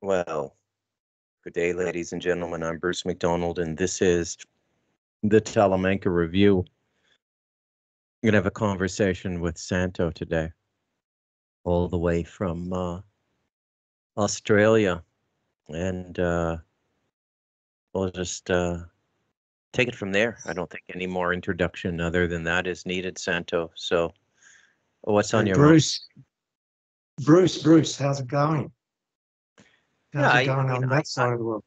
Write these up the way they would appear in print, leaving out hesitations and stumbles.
Well, good day, ladies and gentlemen. I'm Bruce McDonald, and this is the Talamanca Review. I'm going to have a conversation with Santo today, all the way from Australia, and we'll just take it from there. I don't think any more introduction other than that is needed, Santo. So, what's on Hey, your mind? Bruce, how's it going? Yeah, How's it I going mean, on that side of the world?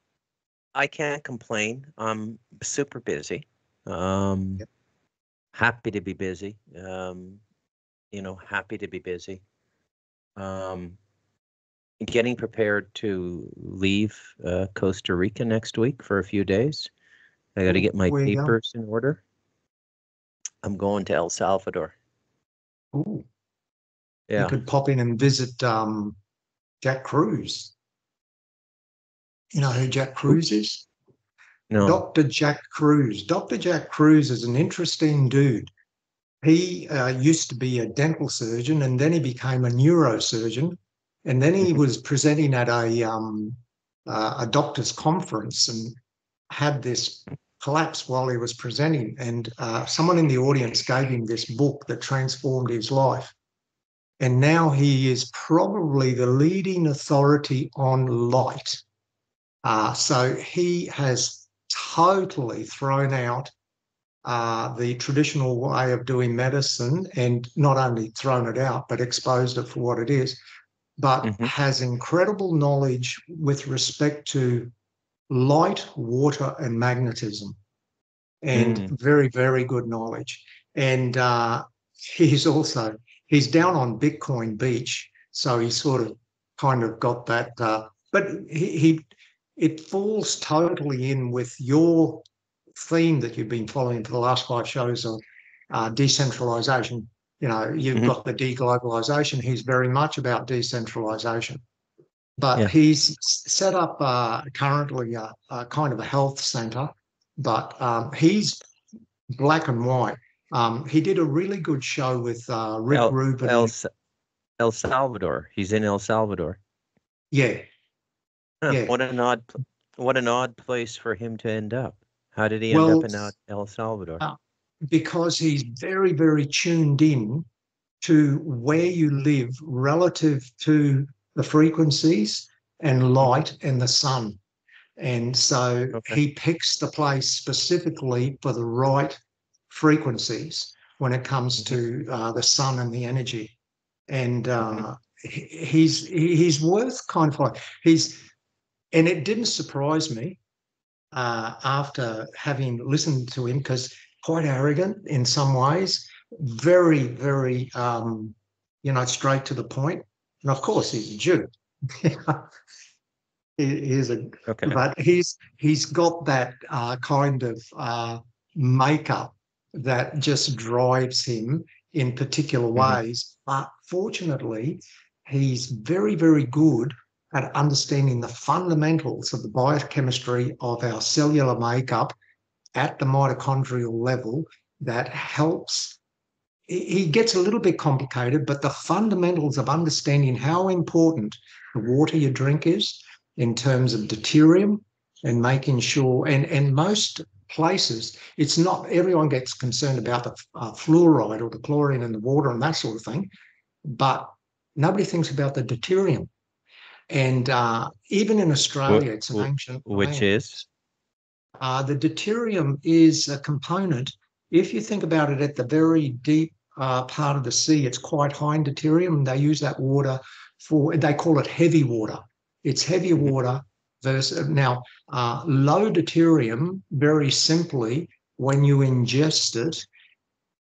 I can't complain. I'm super busy. Um, Yep. Happy to be busy. Happy to be busy. Um, Getting prepared to leave Costa Rica next week for a few days. I got to Ooh, get my where you going? papers in order. I'm going to El Salvador. Ooh, you Yeah. could pop in and visit Jack Cruz. You know who Jack Who? Cruz is? No. Dr. Jack Cruz. Dr. Jack Cruz is an interesting dude. He used to be a dental surgeon, and then he became a neurosurgeon, and then he Mhm. was presenting at a doctor's conference and had this collapse while he was presenting, and someone in the audience gave him this book that transformed his life. And now he is probably the leading authority on light. So he has totally thrown out the traditional way of doing medicine, and not only thrown it out, but exposed it for what it is, but Mhm. has incredible knowledge with respect to light, water, and magnetism, and Mm. very, very good knowledge. And he's down on Bitcoin Beach, so he sort of kind of got that. But he it falls totally in with your theme that you've been following for the last 5 shows of decentralization. You know, you've Mhm. got the deglobalization. He's very much about decentralization, but Yeah. he's set up currently a kind of a health center, but he's black and white. He did a really good show with Rick El Rubin. El And Sa- El Salvador. He's in El Salvador. yeah, Huh, yeah. what an odd place for him to end up. How did he end up Well, in El Salvador? uh, because he's very, very tuned in to where you live relative to the frequencies and Mhm. light and the sun. And so Okay. he picks the place specifically for the right frequencies when it comes Mhm. to the sun and the energy. And Mhm. he's worth kind of like he's, and it didn't surprise me after having listened to him, because quite arrogant in some ways, very, very straight to the point. And of course he's a Jew. He's a, Okay. but he's got that kind of makeup that just drives him in particular Mhm. ways. But fortunately, he's very, very good at understanding the fundamentals of the biochemistry of our cellular makeup at the mitochondrial level. That helps. He gets a little bit complicated, but the fundamentals of understanding how important the water you drink is in terms of deuterium, and making sure, and most places, it's not, everyone gets concerned about the fluoride or the chlorine in the water and that sort of thing, but nobody thinks about the deuterium. And even in What, Australia, it's an ancient which plant. is? The deuterium is a component. If you think about it, at the very deep part of the sea, it's quite high in deuterium. They use that water for, they call it heavy water. It's heavy Mhm. water versus, now, low deuterium, very simply, when you ingest it,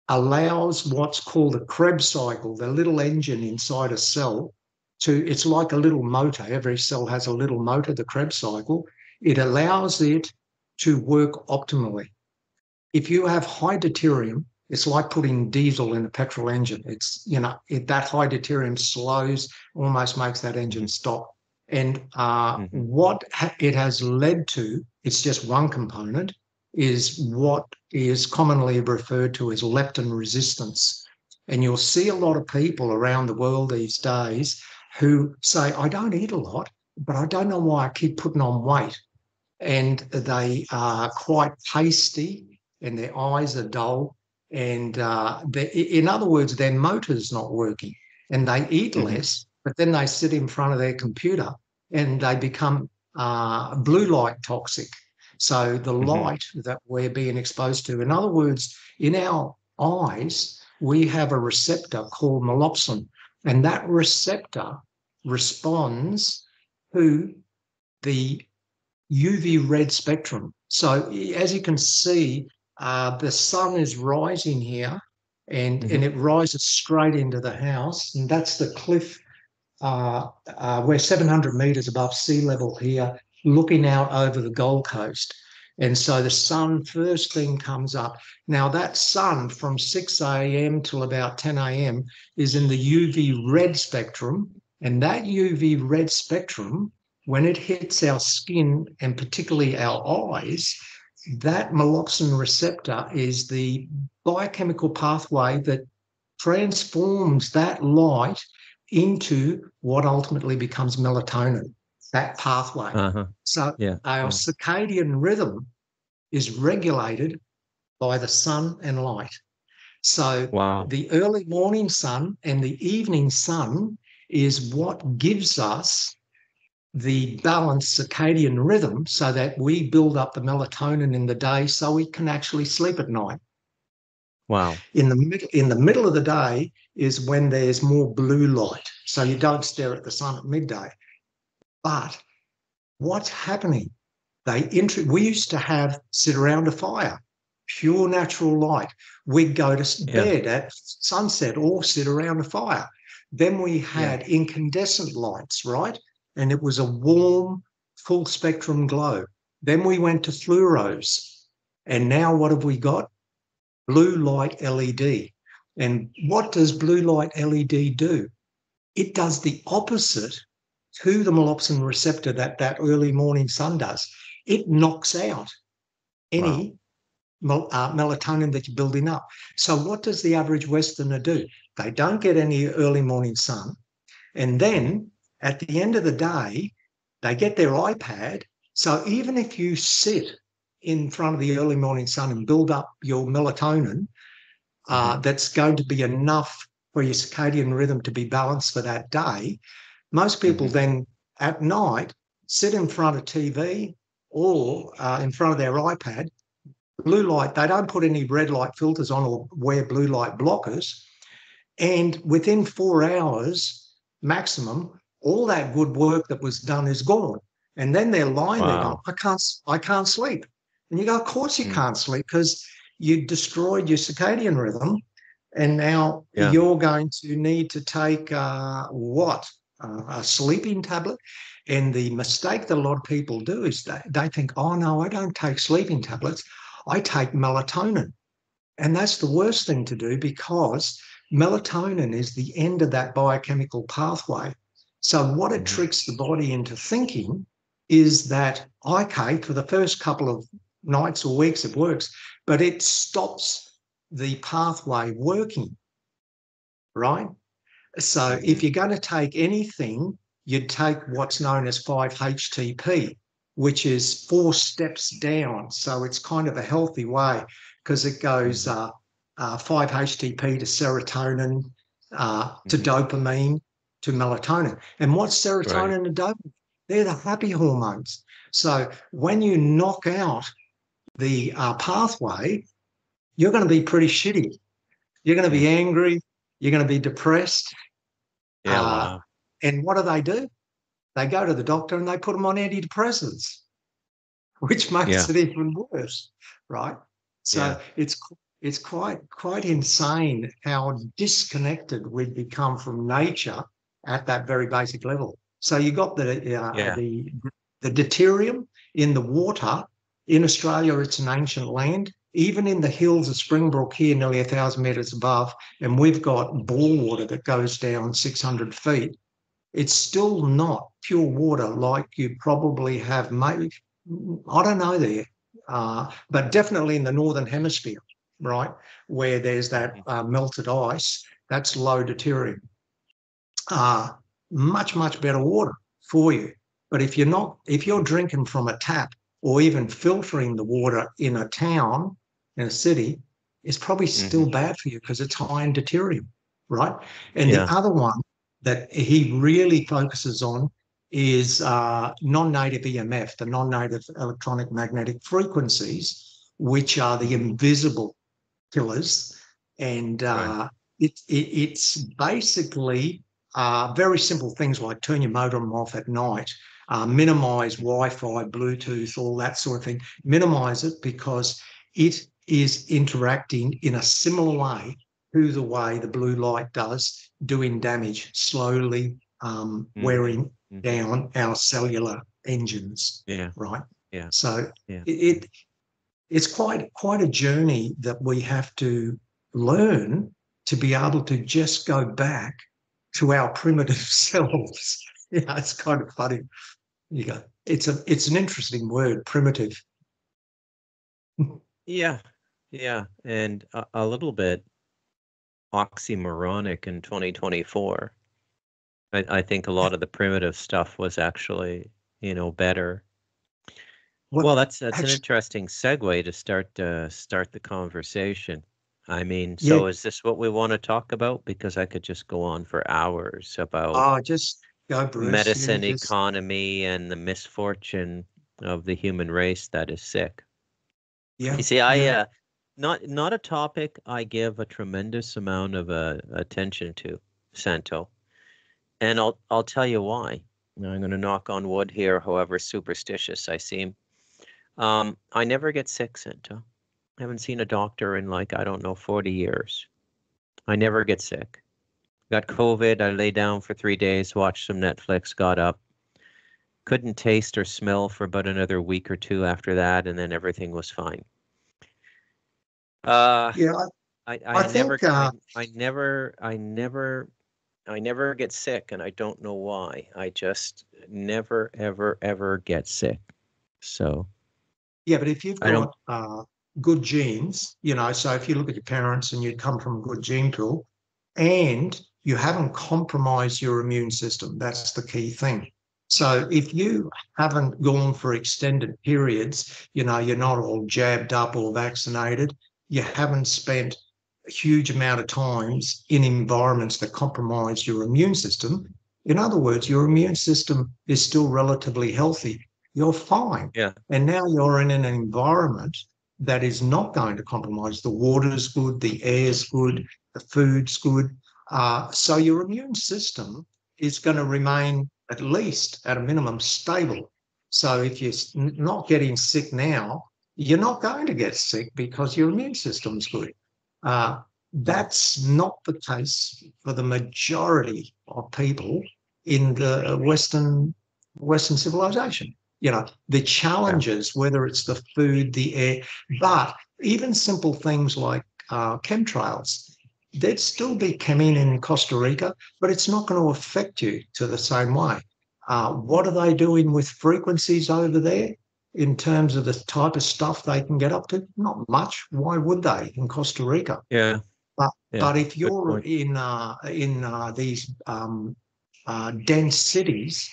allows what's called a Krebs cycle, the little engine inside a cell, to, it's like a little motor. Every cell has a little motor, the Krebs cycle. It allows it to work optimally. If you have high deuterium, it's like putting diesel in a petrol engine. It's, that high deuterium slows, almost makes that engine Mhm. stop. And Mhm. what it has led to, it's just one component, is what is commonly referred to as leptin resistance. And you'll see a lot of people around the world these days who say, I don't eat a lot, but I don't know why I keep putting on weight. And they are quite pasty and their eyes are dull. And in other words, their motor's not working and they eat less, but then they sit in front of their computer and they become blue light toxic. So the light that we're being exposed to, in other words, in our eyes, we have a receptor called melopsin, and that receptor responds to the UV red spectrum. So as you can see, the sun is rising here and it rises straight into the house. And that's the cliff. We're 700 metres above sea level here, looking out over the Gold Coast. And so the sun first thing comes up. Now that sun from 6 a.m. till about 10 a.m. is in the UV red spectrum. And that UV red spectrum, when it hits our skin and particularly our eyes, that melopsin receptor is the biochemical pathway that transforms that light into what ultimately becomes melatonin, that pathway. So our circadian rhythm is regulated by the sun and light. So the early morning sun and the evening sun is what gives us the balanced circadian rhythm so that we build up the melatonin in the day so we can actually sleep at night. Wow. In the middle of the day is when there's more blue light. So you don't stare at the sun at midday. But what's happening? We used to sit around a fire, pure natural light. We'd go to bed at sunset or sit around a fire. Then we had incandescent lights, right? And it was a warm, full spectrum glow. Then we went to fluoros. And now what have we got? Blue light LED. And what does blue light LED do? It does the opposite to the melopsin receptor that early morning sun does. It knocks out any melatonin that you're building up. So what does the average Westerner do? They don't get any early morning sun. And then at the end of the day, they get their iPad. So even if you sit in front of the early morning sun and build up your melatonin, that's going to be enough for your circadian rhythm to be balanced for that day. Most people then at night sit in front of TV or in front of their iPad. Blue light, they don't put any red light filters on or wear blue light blockers. And within 4 hours maximum, all that good work that was done is gone. And then they're lying there going, I can't sleep. And you go, of course you can't sleep because you destroyed your circadian rhythm. And now you're going to need to take a sleeping tablet. And the mistake that a lot of people do is they think, oh, no, I don't take sleeping tablets. I take melatonin. And that's the worst thing to do because melatonin is the end of that biochemical pathway. So what it tricks the body into thinking is that, okay, for the first couple of nights or weeks it works, but it stops the pathway working, right? So if you're going to take anything, you'd take what's known as 5-HTP, which is 4 steps down. So it's kind of a healthy way because it goes 5-HTP to serotonin, to dopamine, to melatonin. And what's serotonin and dopamine? They're the happy hormones. So when you knock out the pathway, you're going to be pretty shitty. You're going to be angry. You're going to be depressed. And what do? They go to the doctor and they put them on antidepressants, which makes it even worse, right? So it's quite insane how disconnected we've become from nature at that very basic level. So you got the deuterium in the water. In Australia, it's an ancient land. Even in the hills of Springbrook here, nearly 1,000 metres above, and we've got bore water that goes down 600 feet. It's still not pure water like you probably have made. I don't know there, but definitely in the Northern Hemisphere, right, where there's that melted ice, that's low deuterium. Much, much better water for you. But if you're drinking from a tap or even filtering the water in a town, in a city, it's probably still bad for you because it's high in deuterium, right? And the other one that he really focuses on is non-native EMF, the non-native electronic magnetic frequencies, which are the invisible killers. And it's basically very simple things like turn your modem off at night, minimize Wi-Fi, Bluetooth, all that sort of thing. Minimize it because it is interacting in a similar way to the way the blue light does, doing damage, slowly wearing down our cellular engines. Yeah. Right. Yeah. So it's quite a journey that we have to learn to be able to just go back to our primitive selves. It's kind of funny. You go, it's an interesting word, primitive. Yeah. Yeah. And a little bit oxymoronic in 2024. I think a lot of the primitive stuff was actually, better. Well, that's an Actually, interesting segue to start the conversation. I mean, yeah. so is this what we want to talk about? Because I could just go on for hours about Oh, just go, Bruce. You medicine, just economy, and the misfortune of the human race that is sick. yeah, You see, yeah. not a topic I give a tremendous amount of attention to, Santo, and I'll tell you why. Now, I'm going to knock on wood here, however superstitious I seem. I never get sick, Santo. I haven't seen a doctor in like, I don't know, 40 years. I never get sick. Got COVID. I lay down for 3 days, watched some Netflix, got up. Couldn't taste or smell for about another week or two after that, and then everything was fine. Uh, Yeah, I I never, think I never get sick, and I don't know why. I just never, ever, ever get sick. So yeah, but if you've I don't. got good genes, so if you look at your parents and you come from a good gene pool and you haven't compromised your immune system, that's the key thing. So if you haven't gone for extended periods, you're not all jabbed up or vaccinated, you haven't spent a huge amount of times in environments that compromise your immune system. In other words, your immune system is still relatively healthy. You're fine. Yeah, And now you're in an environment that is not going to compromise. The water's good, the air's good, the food's good. So your immune system is going to remain at least at a minimum stable. So if you're not getting sick now, you're not going to get sick because your immune system's good. That's not the case for the majority of people in the Western civilization. The yeah, challenges, whether it's the food, the air, but even simple things like chemtrails, there'd still be chemine in Costa Rica, but it's not going to affect you to the same way. What are they doing with frequencies over there in terms of the type of stuff they can get up to? Not much. Why would they in Costa Rica? yeah, But yeah. but if Good you're point. in these dense cities,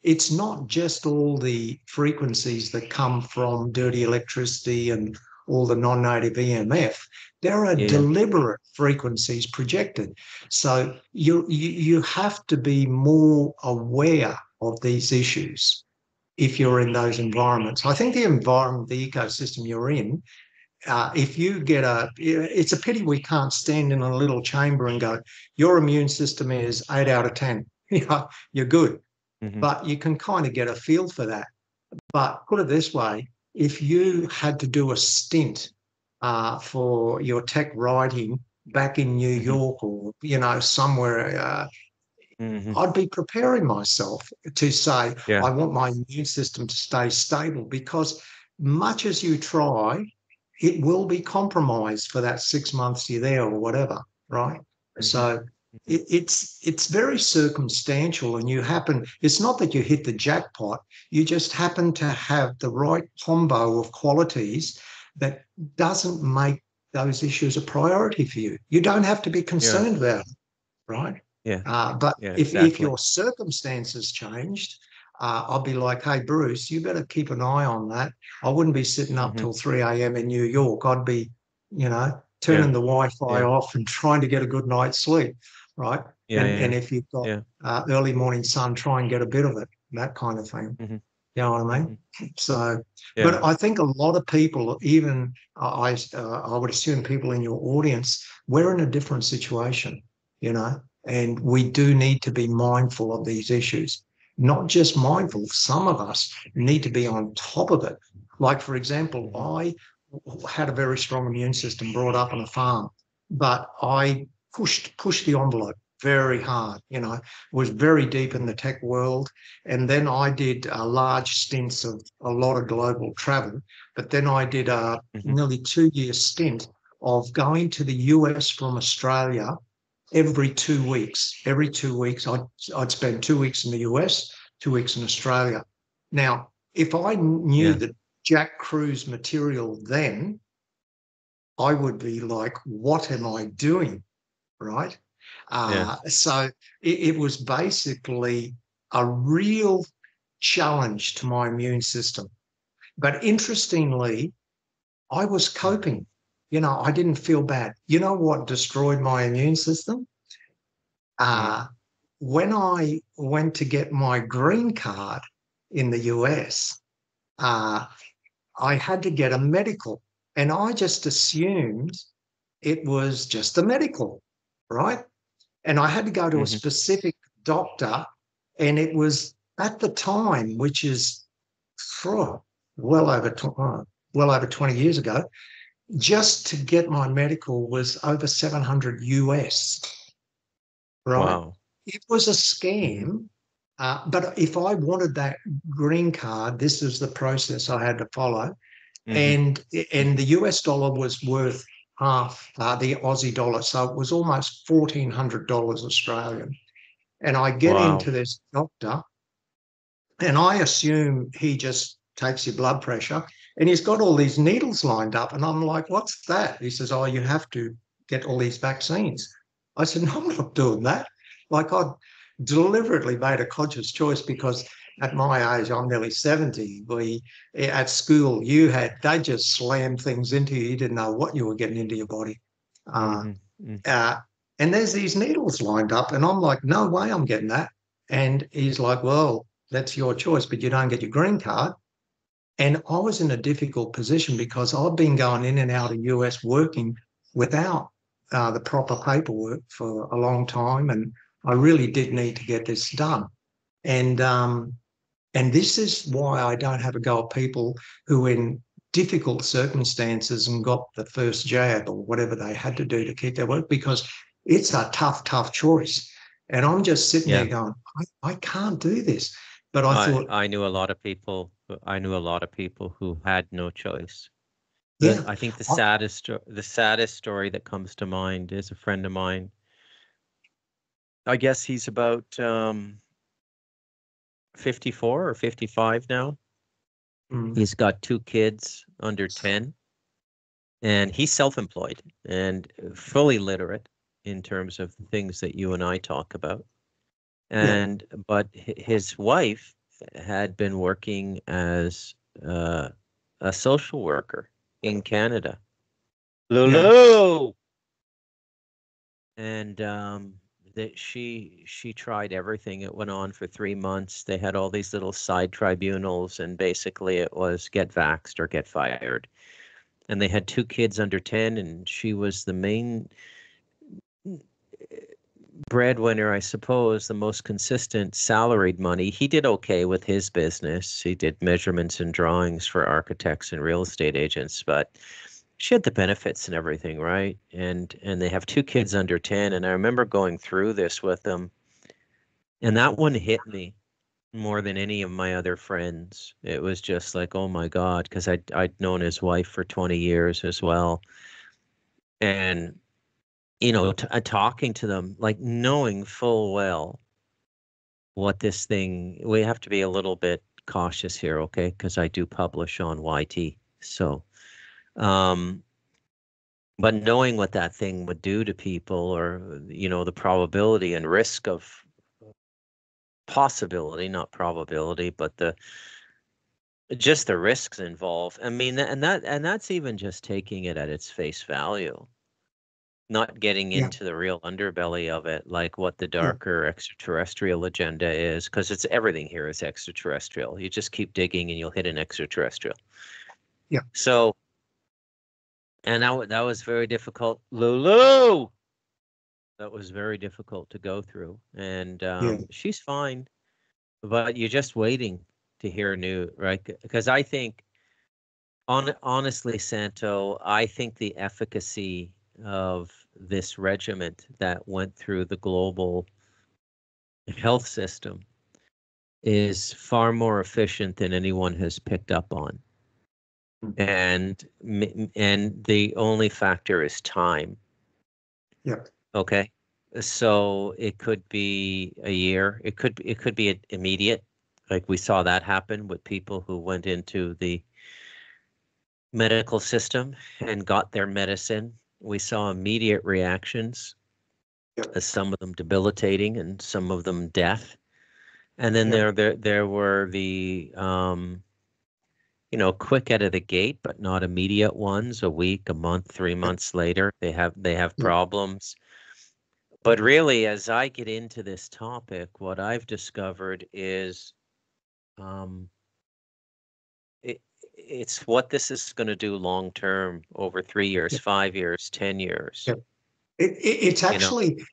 it's not just all the frequencies that come from dirty electricity and all the non-native EMF. There are Yeah, deliberate frequencies projected. So you have to be more aware of these issues if you're in those environments. I think the environment, the ecosystem you're in, if you get it's a pity we can't stand in a little chamber and go, your immune system is 8 out of 10. You're good, hmm but you can kind of get a feel for that. But put it this way, if you had to do a stint for your tech writing back in New hmm York or, somewhere, hmm I'd be preparing myself to say, Yeah, I want my immune system to stay stable because much as you try, it will be compromised for that 6 months you're there or whatever, right? hmm So hmm it's very circumstantial, and it's not that you hit the jackpot, you just happen to have the right combo of qualities that doesn't make those issues a priority for you. You don't have to be Yeah, concerned about it, right? yeah, But yeah. if Exactly. your circumstances changed, I'd be like, hey, Bruce, you better keep an eye on that. I wouldn't be sitting up Mm-hmm. till 3 a.m. in New York. I'd be, Yeah. turning the Wi-Fi Yeah. off and trying to get a good night's sleep, right? Yeah. And Yeah. if you've got Yeah. early morning sun, try and get a bit of it, that kind of thing. Mm-hmm. You know what I Mm-hmm. mean? So, Yeah. but I think a lot of people, even I would assume people in your audience, we're in a different situation, and we do need to be mindful of these issues. Not just mindful, some of us need to be on top of it. Like, for example, Mm-hmm. I had a very strong immune system brought up on a farm, but I pushed the envelope very hard, was very deep in Mm-hmm. the tech world. And then I did large stints of a lot of global travel. But then I did a Mm-hmm. nearly 2 year stint of going to the US from Australia every 2 weeks. Every 2 weeks, I'd spend 2 weeks in the US, 2 weeks in Australia. Now, if I knew Yeah. that Jack Crew's material then, I would be like, what am I doing? Right? Yeah. So it was basically a real challenge to my immune system. But interestingly, I was Mm-hmm. coping. I didn't feel bad. You know what destroyed my immune system? Mm-hmm. Uh, when I went to get my green card in the US, uh, I had to get a medical. And I just assumed it was just a medical, right? And I had to go to a Mm-hmm. specific doctor, and it was at the time, which is oh, well over well over 20 years ago, just to get my medical was over 700 US, right? Wow. It was a Mm-hmm. scam. But if I wanted that green card, this is the process I had to follow. Mm-hmm. And Mm-hmm. the US dollar was worth half the Aussie dollar. So it was almost $1,400 Australian. And I get Wow. into this doctor, and I assume he just takes your blood pressure, and he's got all these needles lined up. And I'm like, what's that? He says, oh, you have to get all these vaccines. I said, no, I'm not doing that. Like, I deliberately made a conscious choice because at my age, I'm nearly 70. At school, they just slammed things into you. You didn't know what you were getting into your body. Uh, Mm-hmm. Mm-hmm. uh, and there's these needles lined up, and I'm like, no way I'm getting that. And he's like, well, that's your choice, but you don't get your green card. And I was in a difficult position because I've been going in and out of US working without the proper paperwork for a long time. And I really did need to get this done. And this is why I don't have a go at people who in difficult circumstances and got the first jab or whatever they had to do to keep their work, because it's a tough, tough choice. And I'm just sitting there Yeah. going, I can't do this. But I I thought, I knew a lot of people. I knew a lot of people who had no choice. yeah, I think I, the saddest story that comes to mind is a friend of mine. I guess he's about 54 or 55 now. mm, He's got two kids under 10, and he's self-employed and fully literate in terms of the things that you and I talk about. yeah, And but his wife had been working as uh, a social worker in Canada. yeah, Lulu! And that she tried everything. It went on for 3 months. They had all these little side tribunals, and basically it was get vaxxed or get fired. And they had two kids under 10, and she was the main breadwinner, I suppose, the most consistent salaried money. He did okay with his business. He did measurements and drawings for architects and real estate agents, but she had the benefits and everything, right? And they have two kids under 10, and I remember going through this with them, and that one hit me more than any of my other friends. It was just like, oh my God, because I'd known his wife for 20 years as well. And talking to them, like knowing full well what this thing, we have to be a little bit cautious here, okay? Because I do publish on YT. So, um, but knowing what that thing would do to people, or, the probability and risk of possibility, not probability, but just the risks involved. I mean, and that's even just taking it at its face value, not getting Yeah, into the real underbelly of it, like what the yeah, darker extraterrestrial agenda is, because it's everything here is extraterrestrial. You just keep digging and you'll hit an extraterrestrial. yeah, So, and that was very difficult. Lulu, that was very difficult to go through, and yeah, she's fine, but you're just waiting to hear new, right? Because I think, honestly, Santo, I think the efficacy of this regiment that went through the global health system is far more efficient than anyone has picked up on. mm, And the only factor is time. yeah, Okay. So it could be a year. It could be immediate. Like we saw that happen with people who went into the medical system and got their medicine. We saw immediate reactions, yeah, some of them debilitating and some of them death. And then yeah, there were the quick out of the gate, but not immediate ones, a week, a month, 3 months later, they have yeah, problems. But really, as I get into this topic, what I've discovered is um, it, it's what this is going to do long term over 3 years, yeah, 5 years, 10 years. yeah. It's You know, actually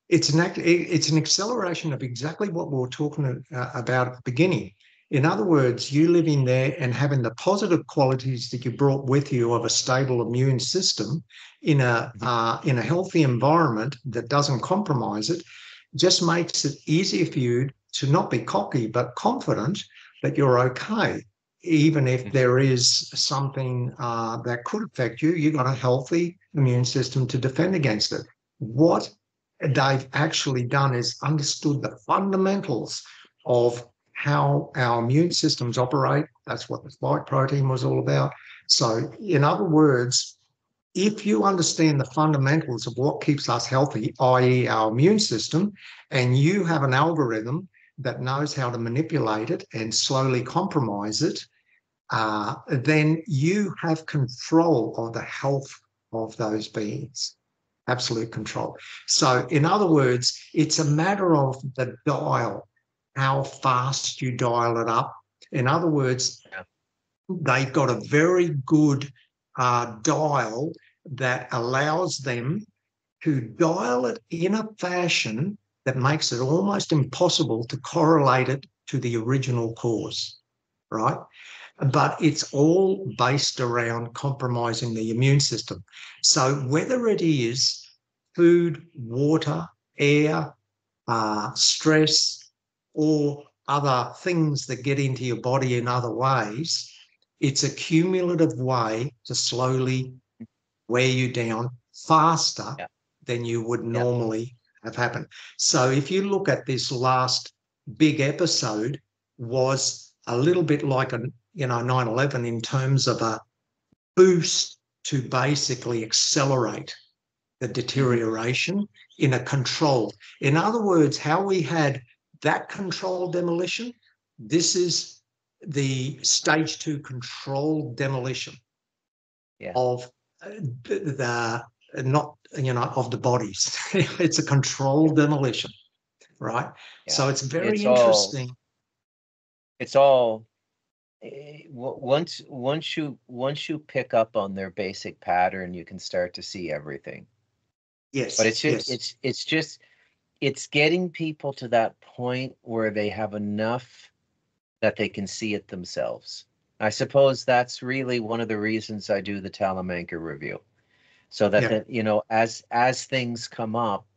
it's an acceleration of exactly what we were talking about at the beginning. In other words, you living there and having the positive qualities that you brought with you of a stable immune system Mhm. in a healthy environment that doesn't compromise it, just makes it easier for you to not be cocky but confident that you're okay. Even if Mhm. there is something that could affect you, you've got a healthy immune system to defend against it. What they've actually done is understood the fundamentals of how our immune systems operate. That's what the spike protein was all about. So, in other words, if you understand the fundamentals of what keeps us healthy, i.e., our immune system, and you have an algorithm that knows how to manipulate it and slowly compromise it, then you have control of the health of those beings. Absolute control. So, in other words, it's a matter of the dial, how fast you dial it up. In other words, Yeah. they've got a very good dial that allows them to dial it in a fashion that makes it almost impossible to correlate it to the original cause, right? But it's all based around compromising the immune system. So whether it is food, water, air, stress, or other things that get into your body in other ways, it's a cumulative way to slowly wear you down faster Yeah. than you would Yeah. normally have happened. So if you look at this last big episode, was a little bit like a 9/11 in terms of a boost to basically accelerate the Mhm. deterioration in a controlled. In other words, how we had that controlled demolition, this is the stage 2 controlled demolition Yeah. of the not of the bodies. It's a controlled demolition, right? Yeah. So it's very It's all. interesting. It's all. Once you pick up on their basic pattern, you can start to see everything. But Yes, yes, it's getting people to that point where they have enough that they can see it themselves. I suppose that's really one of the reasons I do the Talamanca review, so that yeah, as things come up,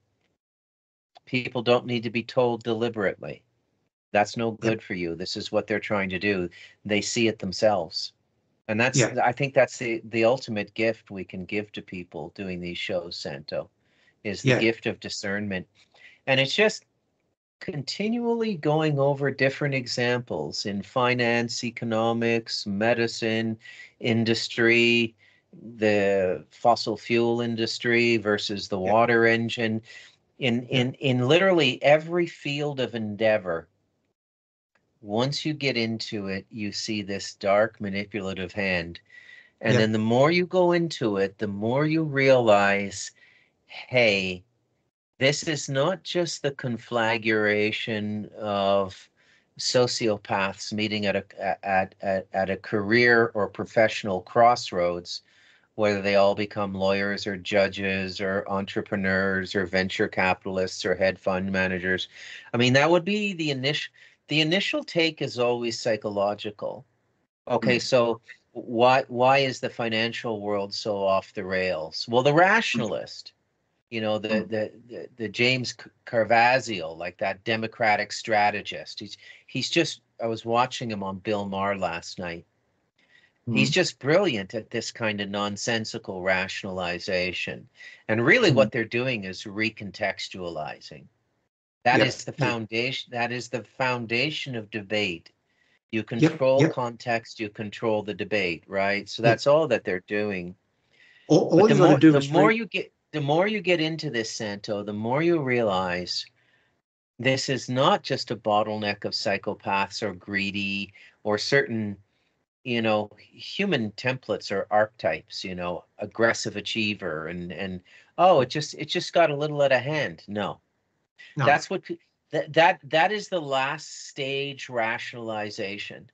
people don't need to be told deliberately. That's no yeah, good for you. This is what they're trying to do. They see it themselves. And yeah, I think that's the ultimate gift we can give to people doing these shows, Santo, is the yeah, gift of discernment. And it's just continually going over different examples in finance, economics, medicine, industry, the fossil fuel industry versus the yeah, water engine, in yeah, in in literally every field of endeavor. once you get into it, you see this dark manipulative hand. And Yep. then the more you go into it, the more you realize, hey, this is not just the conflagration of sociopaths meeting at a career or professional crossroads, whether they all become lawyers or judges or entrepreneurs or venture capitalists or hedge fund managers. I mean, that would be the initial take is always psychological. Okay, Mm. so why is the financial world so off the rails? Well, the rationalist, Mm. the James Carvazio, like that Democratic strategist. He's just. I was watching him on Bill Maher last night. He's Mm. just brilliant at this kind of nonsensical rationalization. And really Mm. what they're doing is recontextualizing. That Yep. is the Yep. foundation. That is the foundation of debate. You Yep. control Yep. context, you control the debate, right? So Yep. that's all that they're doing. But All the you got to more do the is more read. you get the more you get into this, Santo, the more you realize this is not just a bottleneck of psychopaths or greedy or certain, human templates or archetypes, aggressive achiever and oh, it just got a little out of hand. No. No. That's what that is the last stage rationalization.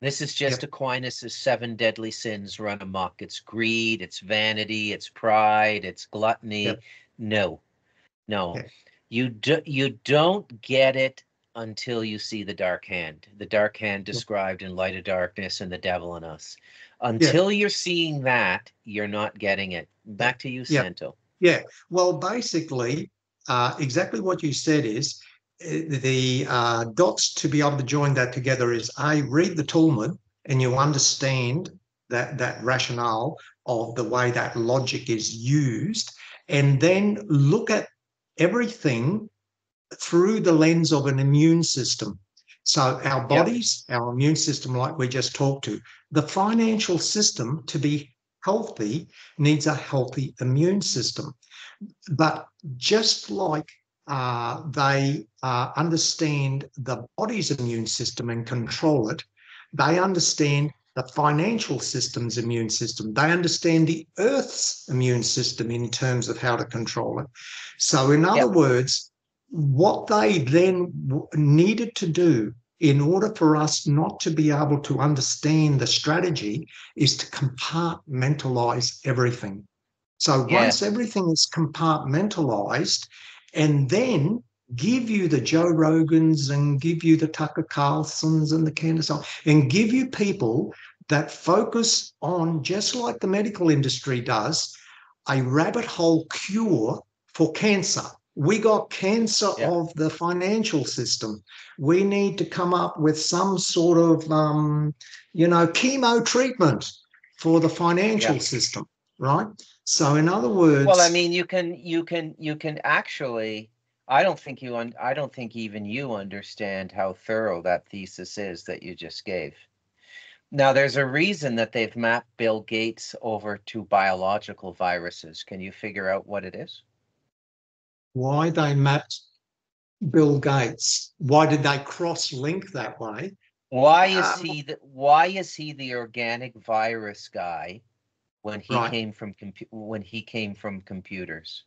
This is just Yep. Aquinas' seven deadly sins run amok. It's greed, it's vanity, it's pride, it's gluttony. Yep. No, no. Yep. You don't get it until you see the dark hand Yep. described in Light of Darkness and the Devil in Us. Yep. Until you're seeing that, you're not getting it. Yep. Back to you, Yep. Santo. Yeah. Well, basically, exactly what you said is the dots to be able to join that together is I read the Talmud and you understand that rationale of the way that logic is used, and then look at everything through the lens of an immune system. So our Yep. bodies, our immune system, like we just talked to, the financial system to be healthy needs a healthy immune system. But just like they understand the body's immune system and control it, they understand the financial system's immune system. They understand the Earth's immune system in terms of how to control it. So, in other Yep. words, what they then needed to do in order for us not to be able to understand the strategy is to compartmentalize everything. So once Yes. everything is compartmentalized, and then give you the Joe Rogans and give you the Tucker Carlsons and the Candace, and give you people that focus on, just like the medical industry does, a rabbit hole cure for cancer. We got cancer Yep. of the financial system. We need to come up with some sort of, chemo treatment for the financial Yep. system, right? So, in other Well, I words, mean, you can actually. I don't think even you understand how thorough that thesis is that you just gave. Now, there's a reason that they've mapped Bill Gates over to biological viruses. Can you figure out what it is? why they mapped Bill Gates? Why did they cross link that way? Um, Why is he the organic virus guy when he right. came from computers?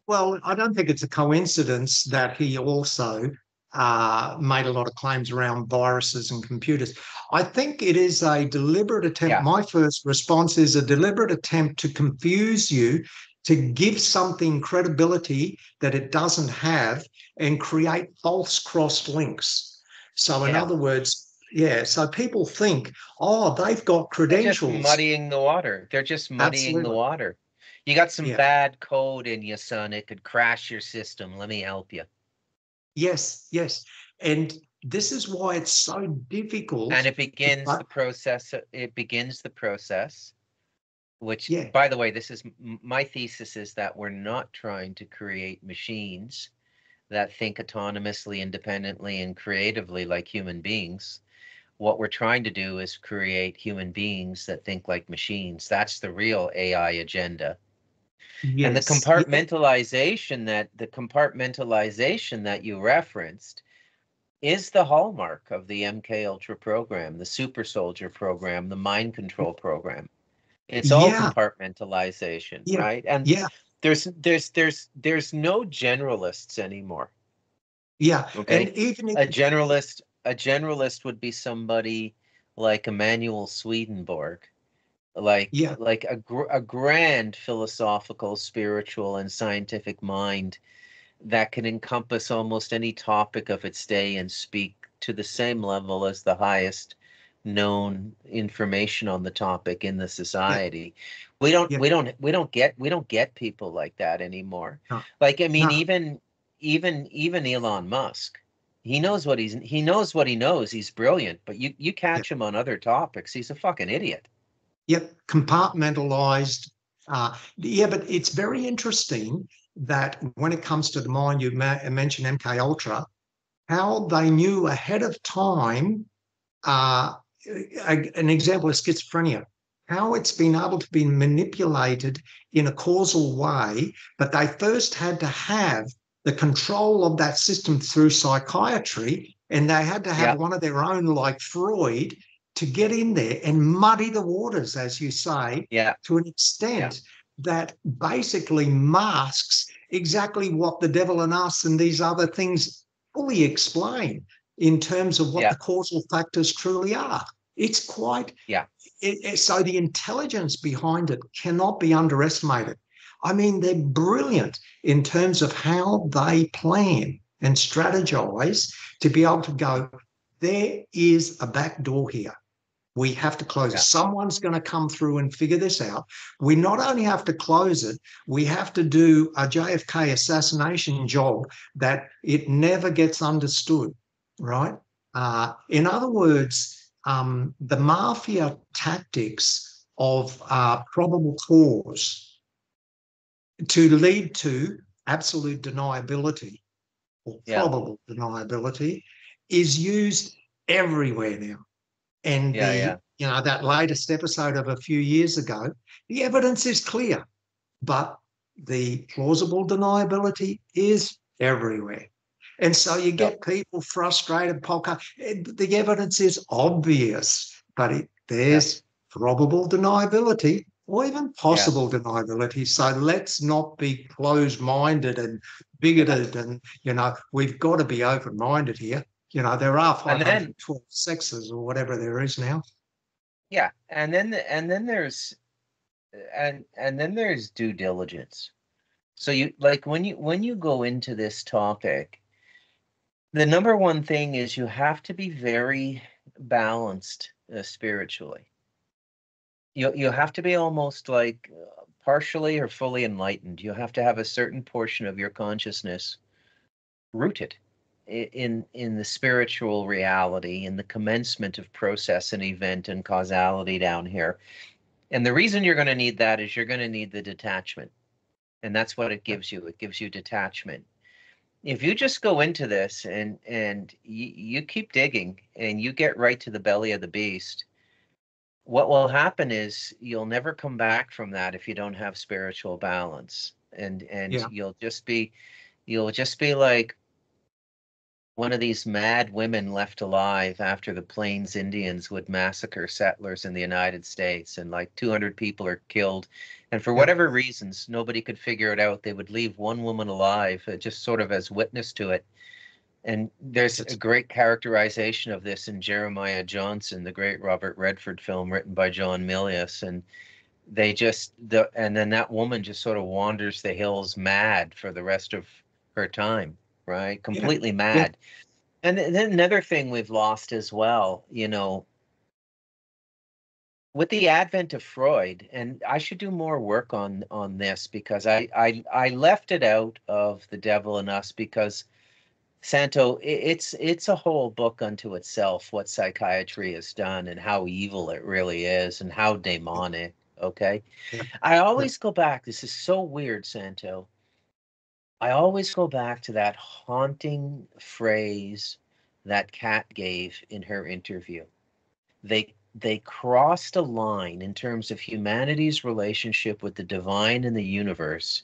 Well, I don't think it's a coincidence that he also made a lot of claims around viruses and computers. I think it is a deliberate attempt. Yeah. My first response is a deliberate attempt to confuse you, to give something credibility that it doesn't have, and create false cross links. So, in Yeah. other words, yeah, so people think, oh, they've got They're just credentials. muddying the water. They're just muddying the Absolutely. water. You got some Yeah. bad code in you, son. It could crash your system. Let me help you. Yes, yes. And this is why it's so difficult And it to, begins the process. It begins the process, which, yeah, by the way, this is my thesis is that we're not trying to create machines that think autonomously, independently, and creatively like human beings. What we're trying to do is create human beings that think like machines. That's the real AI agenda. And yes, yeah, the compartmentalization that you referenced, is the hallmark of the MK Ultra program, the super soldier program, the mind control program. It's all Yeah, compartmentalization, yeah, right? And yeah, there's no generalists anymore. yeah. And Okay. even if, A generalist would be somebody like Emanuel Swedenborg, like yeah, like a grand philosophical, spiritual, and scientific mind that can encompass almost any topic of its day and speak to the same level as the highest known information on the topic in the yeah, society. We don't yeah, we don't we don't get we don't get people like that anymore. no, Like, I mean, no, even Elon Musk, he knows what he knows. He's brilliant, but you yeah, catch him on other topics, he's a fucking idiot. yeah, compartmentalized. Yeah, but it's very interesting that when it comes to the mind, you mentioned MK Ultra, how they knew ahead of time. Uh, an example is schizophrenia, how it's been able to be manipulated in a causal way, but they first had to have the control of that system through psychiatry, and they had to have Yeah, one of their own, like Freud, to get in there and muddy the waters, as you say, yeah, to an yeah, extent that basically masks exactly what the devil and us and these other things fully explain in terms of what yeah, the causal factors truly are. It's quite yeah, so the intelligence behind it cannot be underestimated. I mean, they're brilliant in terms of how they plan and strategize to be able to go, there is a back door here. We have to close it. yeah, Someone's going to come through and figure this out. We not only have to close it, we have to do a JFK assassination job that it never gets understood, right? In other words, the mafia tactics of probable cause to lead to absolute deniability or yeah, probable deniability is used everywhere now. And yeah, yeah, that latest episode of a few years ago, the evidence is clear, but the plausible deniability is everywhere. And so you yep, get people frustrated, the evidence is obvious, but yeah. there's probable deniability or even Yeah. possible deniability. So let's not be closed-minded and bigoted, and we've got to be open-minded here. There are And then 512 sexes or whatever there is now. yeah, and then there's due diligence. So you like when you go into this topic, the number one thing is you have to be very balanced spiritually. You have to be almost like partially or fully enlightened. You have to have a certain portion of your consciousness rooted in the spiritual reality, in the commencement of process and event and causality down here. And the reason you're going to need that is you're going to need the detachment. And that's what it gives you. It gives you detachment. If you just go into this and you keep digging and you get right to the belly of the beast, what will happen is you'll never come back from that if you don't have spiritual balance. And Yeah, you'll just be like one of these mad women left alive after the Plains Indians would massacre settlers in the United States, and like 200 people are killed. And for yeah, whatever reasons, nobody could figure it out. They would leave one woman alive, just sort of as witness to it. And there's a that's great characterization of this in Jeremiah Johnson, the great Robert Redford film written by John Milius. And and then that woman just sort of wanders the hills mad for the rest of her time, right? yeah, Completely yeah, mad. And then another thing we've lost as well, with the advent of Freud, and I should do more work on this because I left it out of The Devil in Us because Santo, it's a whole book unto itself what psychiatry has done and how evil it really is and how demonic. Okay. yeah, I yeah, always go back. This is so weird, Santo. I always go back to that haunting phrase that Kat gave in her interview. They crossed a line in terms of humanity's relationship with the divine and the universe.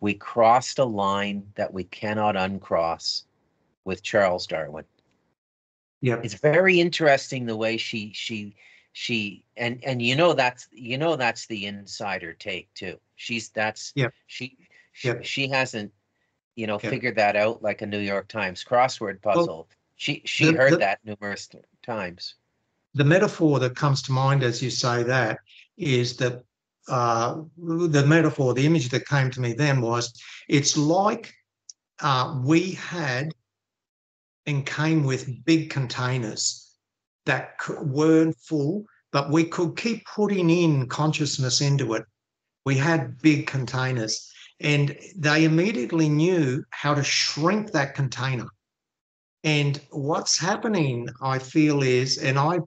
We crossed a line that we cannot uncross with Charles Darwin. Yep. It's very interesting the way and that's the insider take too. Yep. She Yep. she hasn't Yep. figured that out like a New York Times crossword Well, puzzle. She the, heard the, that numerous times. the metaphor that comes to mind as you say that is that the metaphor, the image that came to me then was it's like we had and came with big containers that weren't full, but we could keep putting in consciousness into it. We had big containers, and they immediately knew how to shrink that container. And what's happening, I feel, is, and I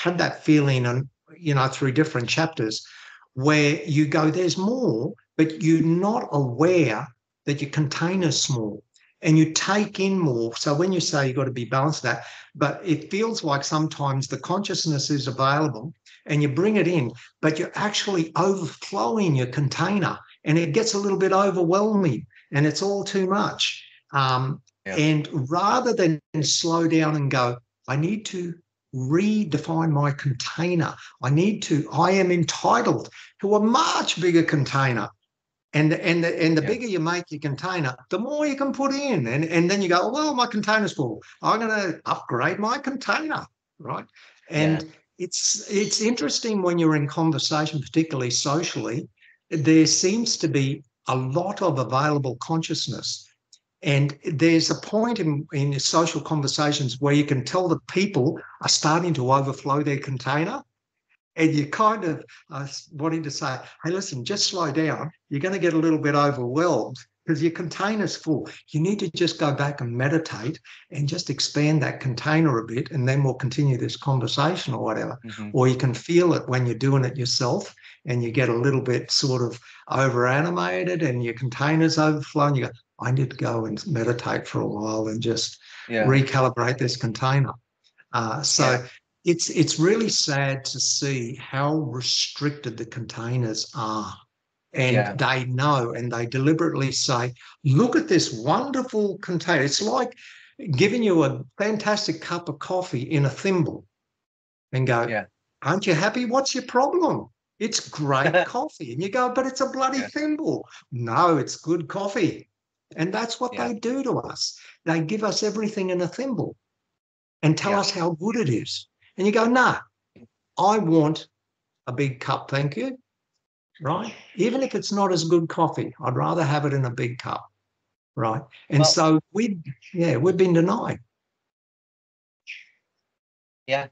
had that feeling, and through different chapters, where you go, there's more, but you're not aware that your container's small, and you take in more. So when you say you've got to be balanced, that, but it feels like sometimes the consciousness is available, and you bring it in, but you're actually overflowing your container, and it gets a little bit overwhelming, and it's all too much. Yeah. And rather than slow down and go, I need to redefine my container. I am entitled to a much bigger container. And the Yeah. bigger you make your container, the more you can put in. And then you go, well, my container's full. I'm going to upgrade my container, right? Yeah. And it's interesting when you're in conversation, particularly socially, there seems to be a lot of available consciousness. And there's a point in social conversations where you can tell that people are starting to overflow their container. And you kind of wanting to say, hey, listen, just slow down. You're going to get a little bit overwhelmed because your container's full. You need to just go back and meditate and just expand that container a bit, and then we'll continue this conversation or whatever. Mm-hmm. Or you can feel it when you're doing it yourself and you get a little bit sort of over animated and your container's overflowing. You go, I need to go and meditate for a while and just recalibrate this container. So it's really sad to see how restricted the containers are. And they know, and they deliberately say, look at this wonderful container. It's like giving you a fantastic cup of coffee in a thimble and go, aren't you happy? What's your problem? It's great coffee. And you go, but it's a bloody thimble. No, it's good coffee. And that's what they do to us. They give us everything in a thimble and tell us how good it is. And you go, nah, I want a big cup, thank you, right? Even if it's not as good coffee, I'd rather have it in a big cup, right? And so we've been denied. Yeah.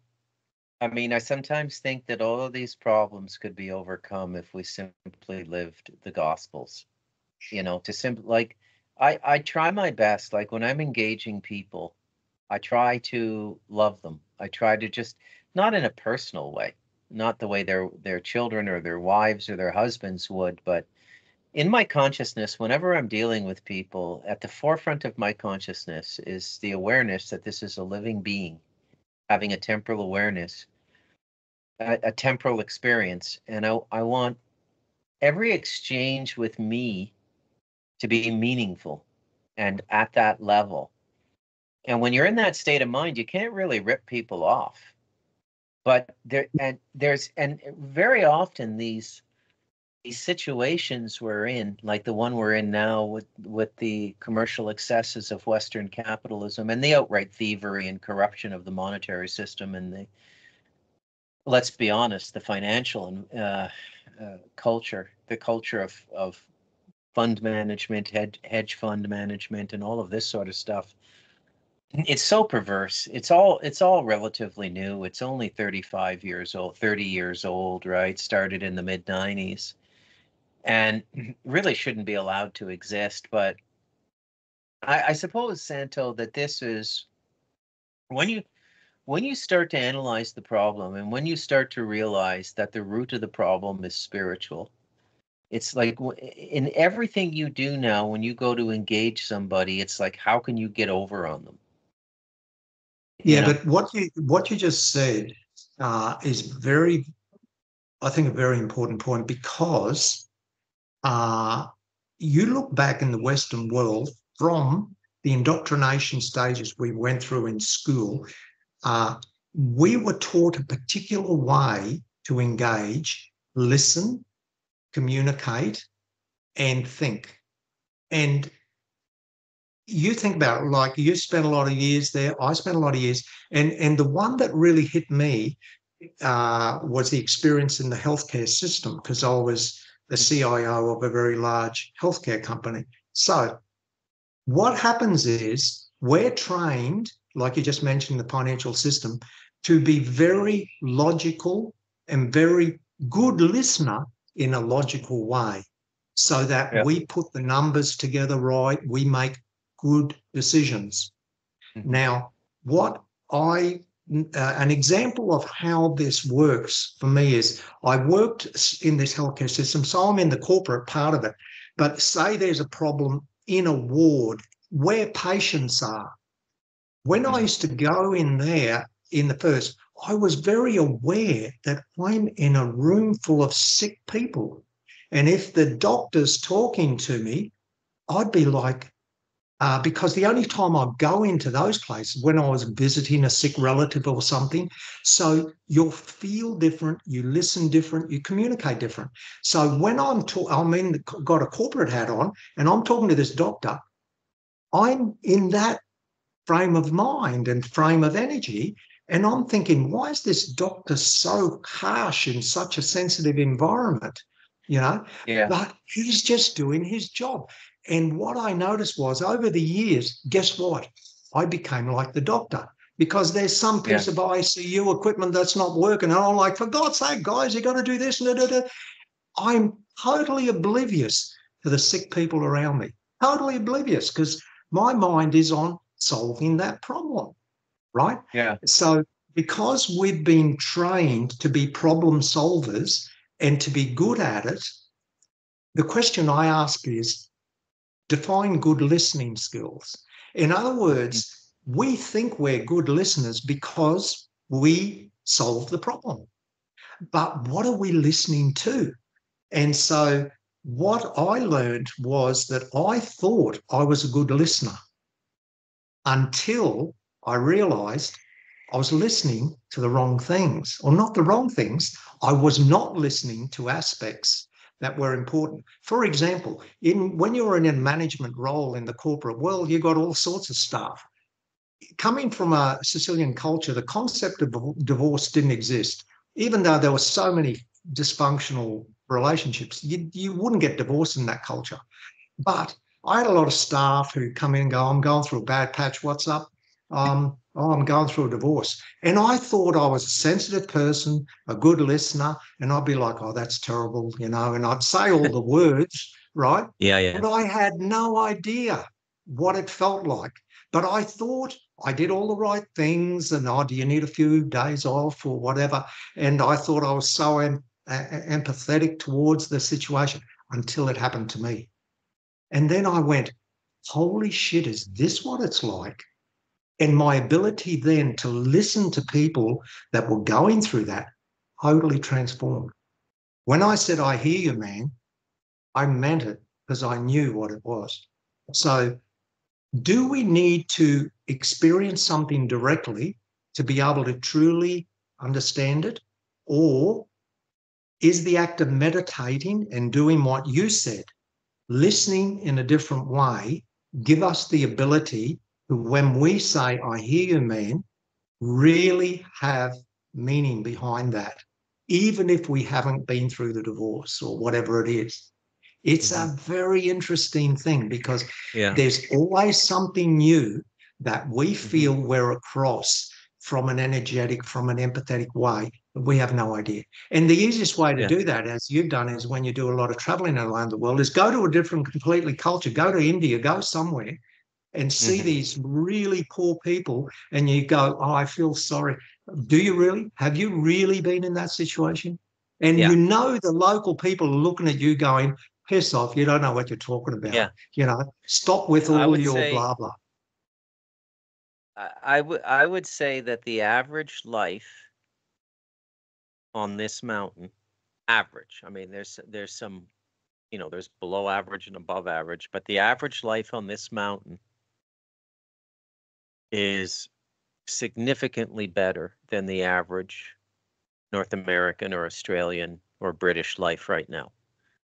I mean, I sometimes think that all of these problems could be overcome if we simply lived the Gospels, I try my best, like when I'm engaging people, I try to love them. I try to just, not in a personal way, not the way their children or their wives or their husbands would, but in my consciousness, whenever I'm dealing with people, at the forefront of my consciousness is the awareness that this is a living being having a temporal awareness, a temporal experience. And I want every exchange with me to be meaningful and at that level. And when you're in that state of mind, you can't really rip people off. But very often these situations we're in, like the one we're in now with the commercial excesses of Western capitalism and the outright thievery and corruption of the monetary system and let's be honest, the financial and culture, the culture of fund management, hedge fund management, and all of this sort of stuff. It's so perverse. It's all relatively new. It's only 35 years old, 30 years old, right? Started in the mid 90s and really shouldn't be allowed to exist. But I suppose, Santo, that this is when you start to analyze the problem and when you start to realize that the root of the problem is spiritual. It's like in everything you do now, when you go to engage somebody, it's like, how can you get over on them? Yeah, but what you just said is very, I think, a very important point because you look back in the Western world from the indoctrination stages we went through in school. we were taught a particular way to engage, listen, communicate, and think. And you think about it, like you spent a lot of years there, I spent a lot of years, and the one that really hit me was the experience in the healthcare system, because I was the CIO of a very large healthcare company. So what happens is we're trained, like you just mentioned, the financial system, to be very logical and very good listener in a logical way, so that Yeah. we put the numbers together right, we make good decisions. Now, what an example of how this works for me is I worked in this healthcare system, so I'm in the corporate part of it. But say there's a problem in a ward where patients are. When I used to go in there in the first, I was very aware that I'm in a room full of sick people. And if the doctor's talking to me, I'd be like, because the only time I'd go into those places when I was visiting a sick relative or something. So you'll feel different, you listen different, you communicate different. So when got a corporate hat on and I'm talking to this doctor, I'm in that frame of mind and frame of energy. And I'm thinking, why is this doctor so harsh in such a sensitive environment? You know, Yeah. but he's just doing his job. And what I noticed was over the years, guess what? I became like the doctor, because there's some piece of ICU equipment that's not working. And I'm like, for God's sake, guys, you got to do this. I'm totally oblivious to the sick people around me, totally oblivious, because my mind is on solving that problem, right? Yeah. So because we've been trained to be problem solvers and to be good at it, the question I ask is, define good listening skills. In other words, we think we're good listeners because we solve the problem. But what are we listening to? And so what I learned was that I thought I was a good listener until I realized I was listening to the wrong things, or not the wrong things. I was not listening to aspects that were important. For example, when you're in a management role in the corporate world, you've got all sorts of staff. Coming from a Sicilian culture, the concept of divorce didn't exist. Even though there were so many dysfunctional relationships, you wouldn't get divorced in that culture. But I had a lot of staff who come in and go, I'm going through a bad patch. What's up? I'm going through a divorce. And I thought I was a sensitive person, a good listener. And I'd be like, oh, that's terrible, and I'd say all the words, right? Yeah. But I had no idea what it felt like. But I thought I did all the right things. And, oh, do you need a few days off or whatever? And I thought I was so empathetic towards the situation until it happened to me. And then I went, holy shit, is this what it's like? And my ability then to listen to people that were going through that totally transformed. When I said, I hear you, man, I meant it because I knew what it was. So do we need to experience something directly to be able to truly understand it? Or is the act of meditating and doing what you said, listening in a different way, give us the ability to, when we say, I hear you, man, really have meaning behind that, even if we haven't been through the divorce or whatever it is. It's a very interesting thing, because there's always something new that we feel we're across from an energetic, from an empathetic way, but we have no idea. And the easiest way to do that, as you've done, is when you do a lot of traveling around the world, is go to a different completely culture, go to India, go somewhere and see these really poor people, and you go, oh, I feel sorry. Do you really? Have you really been in that situation? And you know the local people are looking at you going, piss off, you don't know what you're talking about. Stop with all your blah, blah. I would say that the average life on this mountain, average. I mean, there's some, there's below average and above average, but the average life on this mountain is significantly better than the average North American or Australian or British life right now.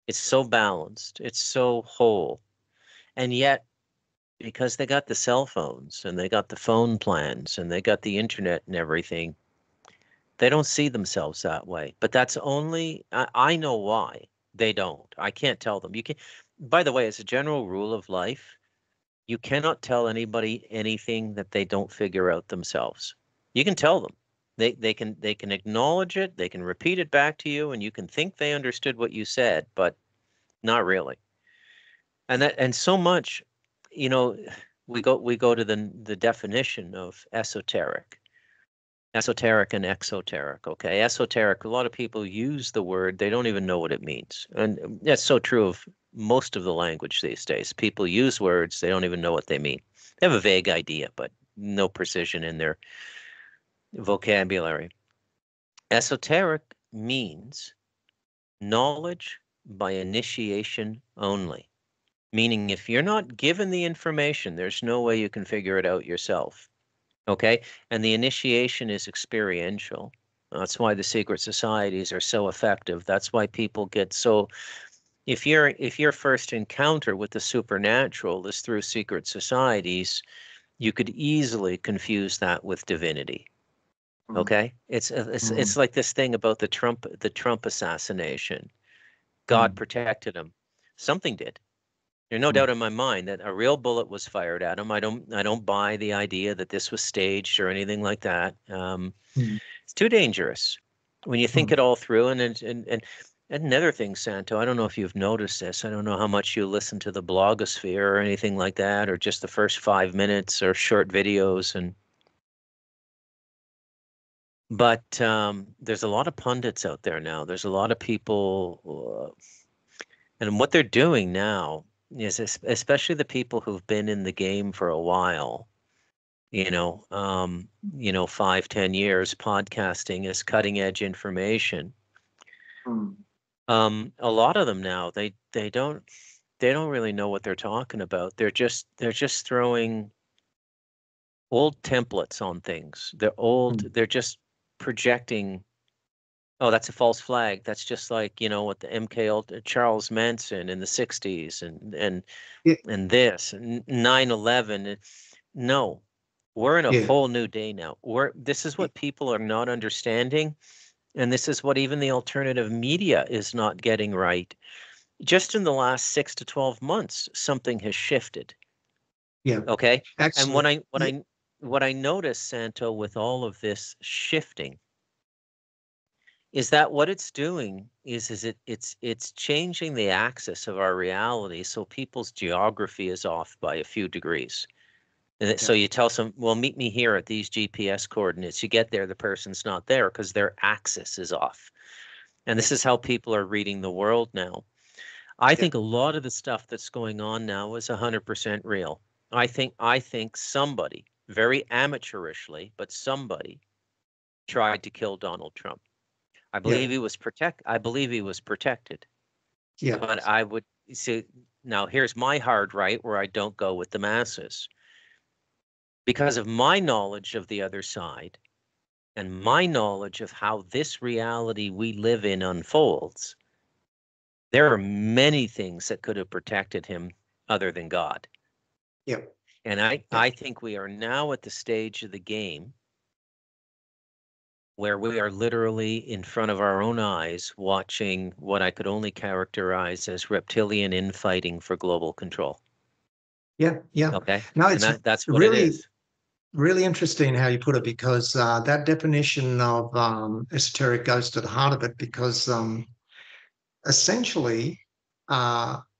It's so balanced, it's so whole. And yet, because they got the cell phones and they got the phone plans and they got the internet and everything, they don't see themselves that way. But that's only, I know why they don't. I can't tell them. You can, by the way, as a general rule of life, you cannot tell anybody anything that they don't figure out themselves. You can tell them. They can acknowledge it, they can repeat it back to you, and you can think they understood what you said, but not really. And so much, you know, we go to the definition of esoteric and exoteric. Okay, esoteric, a lot of people use the word, they don't even know what it means, and that's so true of most of the language these days. People use words, they don't even know what they mean. They have a vague idea, but no precision in their vocabulary. Esoteric means knowledge by initiation only, meaning if you're not given the information, there's no way you can figure it out yourself. Okay. And the initiation is experiential. That's why the secret societies are so effective. That's why people get so, if your first encounter with the supernatural is through secret societies, you could easily confuse that with divinity. Okay? It's like this thing about the Trump assassination. God protected him. Something did. There's no doubt in my mind that a real bullet was fired at him. I don't buy the idea that this was staged or anything like that. It's too dangerous when you think it all through. And another thing, Santo, I don't know if you've noticed this. I don't know how much you listen to the blogosphere or anything like that, or just the first 5 minutes or short videos. But there's a lot of pundits out there now. There's a lot of people, and what they're doing now is, especially the people who've been in the game for a while, 5, 10 years, podcasting is cutting edge information. A lot of them now, they don't really know what they're talking about. They're just throwing old templates on things. They're just projecting, oh, that's a false flag. That's just like, what the Charles Manson in the 60s and this, 9/11. No, we're in a whole new day now. This is what people are not understanding. And this is what even the alternative media is not getting right. Just in the last 6 to 12 months, something has shifted. Yeah. Okay. And Excellent. what I notice, Santo, with all of this shifting, is that what it's doing it's changing the axis of our reality, so people's geography is off by a few degrees. And so you tell some, well, meet me here at these GPS coordinates. You get there, the person's not there because their axis is off. And this is how people are reading the world now. I think a lot of the stuff that's going on now is 100% real. I think somebody, very amateurishly, but somebody tried to kill Donald Trump. I believe he was protected. Yeah. But I would see, now here's my hard right where I don't go with the masses. Because of my knowledge of the other side and my knowledge of how this reality we live in unfolds, there are many things that could have protected him other than God. Yeah. And I think we are now at the stage of the game where we are literally in front of our own eyes watching what I could only characterize as reptilian infighting for global control. Yeah. Yeah. Okay. No, And it's that's what it is. really interesting how you put it, because that definition of esoteric goes to the heart of it, because essentially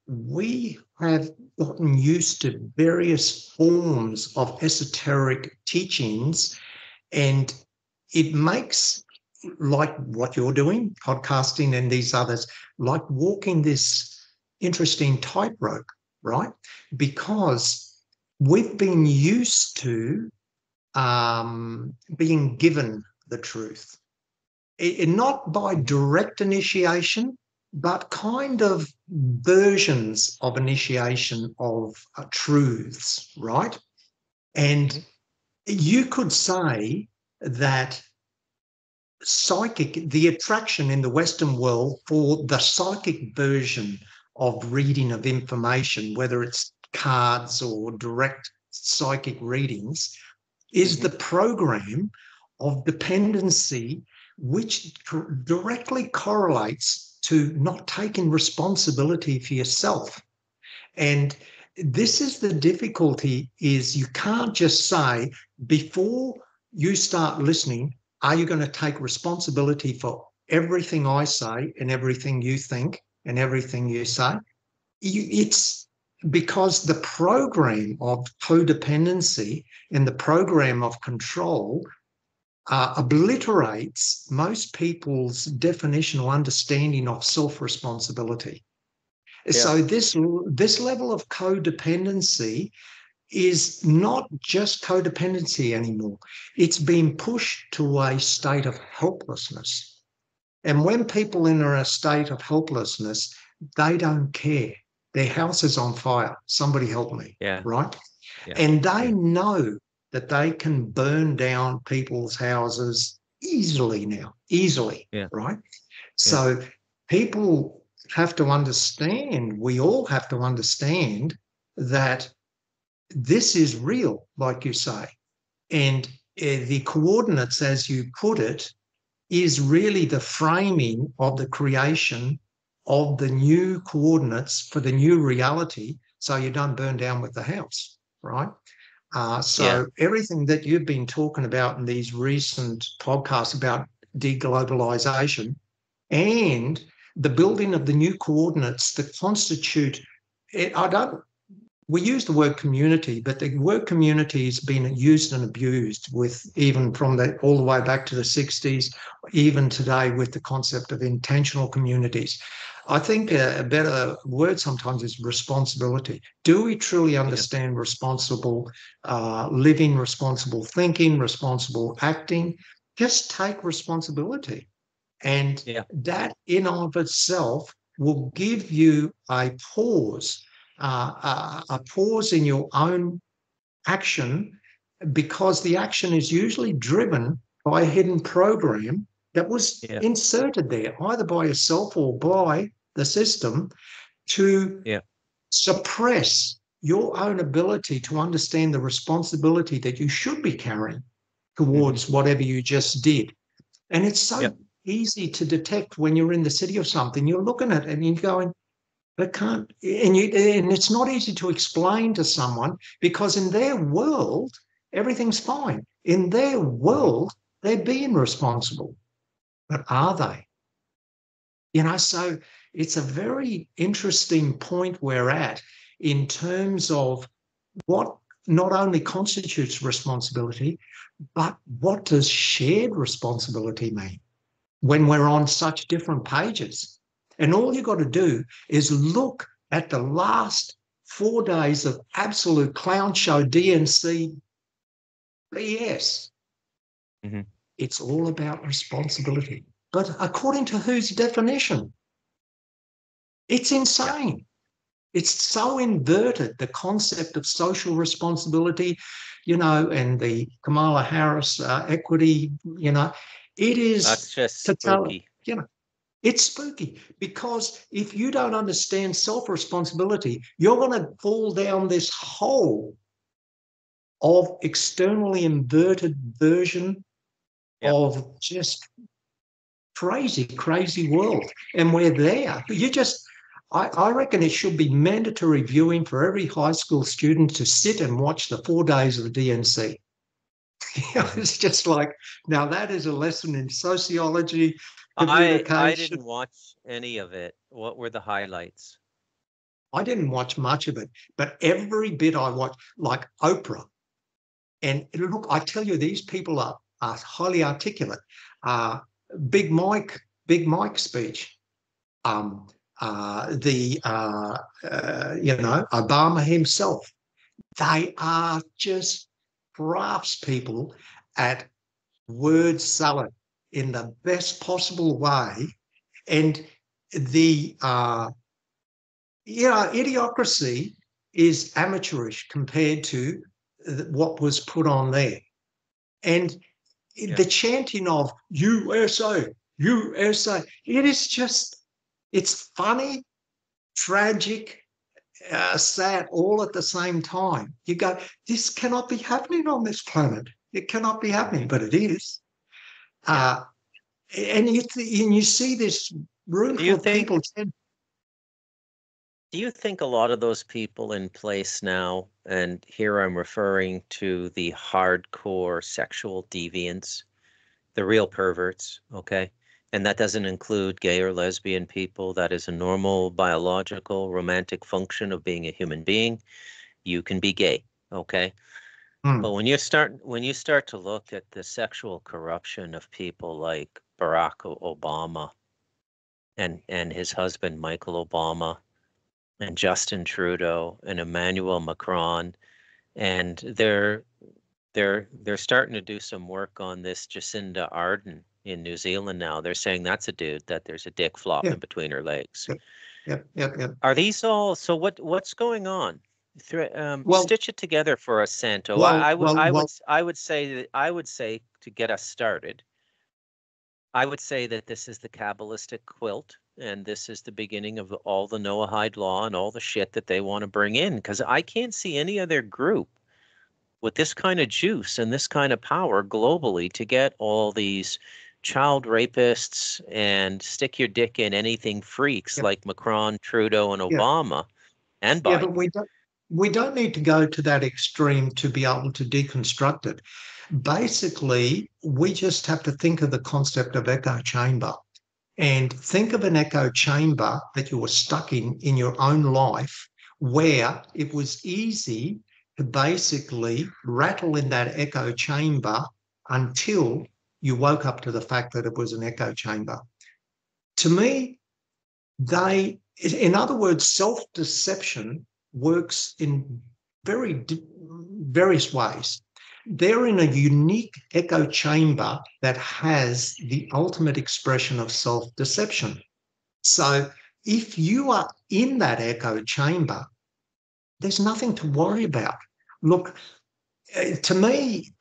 we have gotten used to various forms of esoteric teachings, and it makes, like what you're doing, podcasting and these others, like walking this interesting tightrope, right? Because we've been used to being given the truth, not by direct initiation, but kind of versions of initiation of truths, right? And you could say that the attraction in the Western world for the psychic version of reading of information, whether it's cards or direct psychic readings, is the program of dependency, which directly correlates to not taking responsibility for yourself. And this is the difficulty, is you can't just say, before you start listening, are you going to take responsibility for everything I say and everything you think and everything you say? It's because the program of codependency and the program of control obliterates most people's definition or understanding of self-responsibility. Yeah. So this level of codependency is not just codependency anymore. It's been pushed to a state of helplessness. And when people are in a state of helplessness, they don't care. Their house is on fire. Somebody help me. Yeah. Right? Yeah. And they know that they can burn down people's houses easily now. Easily. Yeah. Right? So people have to understand, we all have to understand that this is real, like you say. And the coordinates, as you put it, is really the framing of the creation of the new coordinates for the new reality, so you don't burn down with the house, right? Everything that you've been talking about in these recent podcasts about deglobalization and the building of the new coordinates that constitute, we use the word community, but the word community has been used and abused with even from all the way back to the 60s, even today with the concept of intentional communities. I think a better word sometimes is responsibility. Do we truly understand responsible living, responsible thinking, responsible acting? Just take responsibility. And that in and of itself will give you a pause in your own action, because the action is usually driven by a hidden program that was inserted there, either by yourself or by the system, to suppress your own ability to understand the responsibility that you should be carrying towards whatever you just did. And it's so easy to detect when you're in the city of something. You're looking at it and you're going, but can't, and it's not easy to explain to someone, because in their world, everything's fine. In their world, they're being responsible. But are they? So it's a very interesting point we're at in terms of what not only constitutes responsibility, but what does shared responsibility mean when we're on such different pages? And all you've got to do is look at the last 4 days of absolute clown show DNC BS. It's all about responsibility. But according to whose definition? It's insane. It's so inverted, the concept of social responsibility, and the Kamala Harris equity, it is. That's just spooky. It's spooky, because if you don't understand self-responsibility, you're going to fall down this hole of externally inverted version of just crazy world. And we're there. I reckon it should be mandatory viewing for every high school student to sit and watch the 4 days of the DNC. It's just like, now that is a lesson in sociology. I didn't watch any of it. What were the highlights? I didn't watch much of it, but every bit I watched, like Oprah. And look, I tell you, these people are highly articulate. Big Mike speech. Obama himself. They are just craftspeople at word salad in the best possible way. And the idiocracy is amateurish compared to what was put on there. And the chanting of USA, USA, it is just, it's funny, tragic, sad all at the same time. You go, this cannot be happening on this planet. It cannot be happening, but it is. And you see this room full of people. Do you think a lot of those people in place now, and here I'm referring to the hardcore sexual deviants, the real perverts, okay? And that doesn't include gay or lesbian people. That is a normal biological romantic function of being a human being. You can be gay, okay? But when you start to look at the sexual corruption of people like Barack Obama and his husband Michael Obama and Justin Trudeau and Emmanuel Macron, and they're starting to do some work on this Jacinda Ardern in New Zealand now. They're saying that's a dude that there's a dick flopping between her legs. Yep. Are these all? So what's going on? Well, stitch it together for us, Santo. well, I would say to get us started, I would say that this is the Kabbalistic quilt, and this is the beginning of all the Noahide law and all the shit that they want to bring in, because I can't see any other group with this kind of juice and this kind of power globally to get all these child rapists and stick your dick in anything freaks like Macron, Trudeau, and Obama and Biden. But we don't need to go to that extreme to be able to deconstruct it. Basically, we just have to think of the concept of echo chamber and think of an echo chamber that you were stuck in your own life, where it was easy to basically rattle in that echo chamber until you woke up to the fact that it was an echo chamber. To me, in other words, self-deception works in various ways. They're in a unique echo chamber that has the ultimate expression of self-deception. So if you are in that echo chamber, there's nothing to worry about. Look, to me,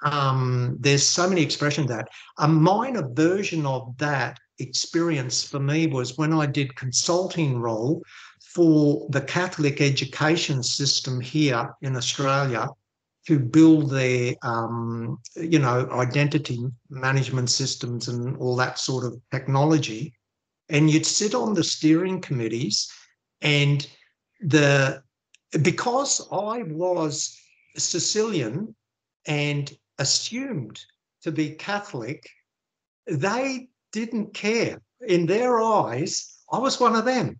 there's so many expressions that a minor version of that experience for me was when I did consulting role for the Catholic education system here in Australia to build their, identity management systems and all that sort of technology. And you'd sit on the steering committees, and because I was Sicilian and assumed to be Catholic, they didn't care. In their eyes, I was one of them.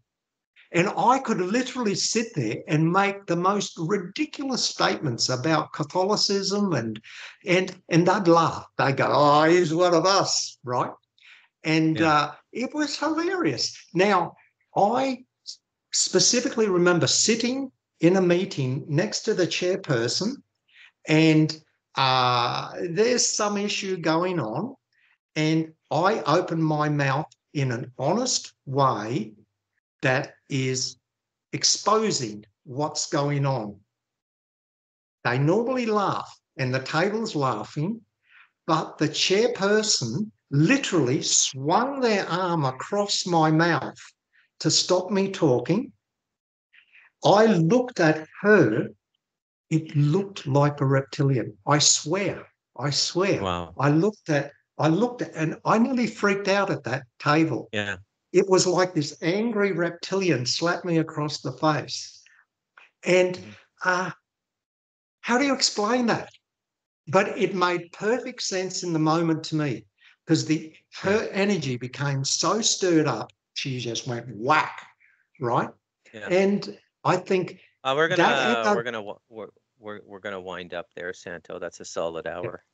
And I could literally sit there and make the most ridiculous statements about Catholicism and they'd laugh. They go, "Oh, he's one of us," right? And it was hilarious. Now, I specifically remember sitting in a meeting next to the chairperson, and there's some issue going on, and I opened my mouth in an honest way that is exposing what's going on. They normally laugh, and the table's laughing, but the chairperson literally swung their arm across my mouth to stop me talking. I looked at her. It looked like a reptilian. I swear. Wow. I looked at, and I nearly freaked out at that table. Yeah. It was like this angry reptilian slapped me across the face. And how do you explain that? But it made perfect sense in the moment to me, because her energy became so stirred up, she just went whack, right? Yeah. And I think we're gonna wind up there, Santo. That's a solid hour.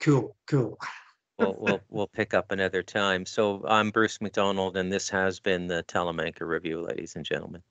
Cool. We'll pick up another time. So I'm Bruce McDonald, and this has been the Telemancer Review, ladies and gentlemen.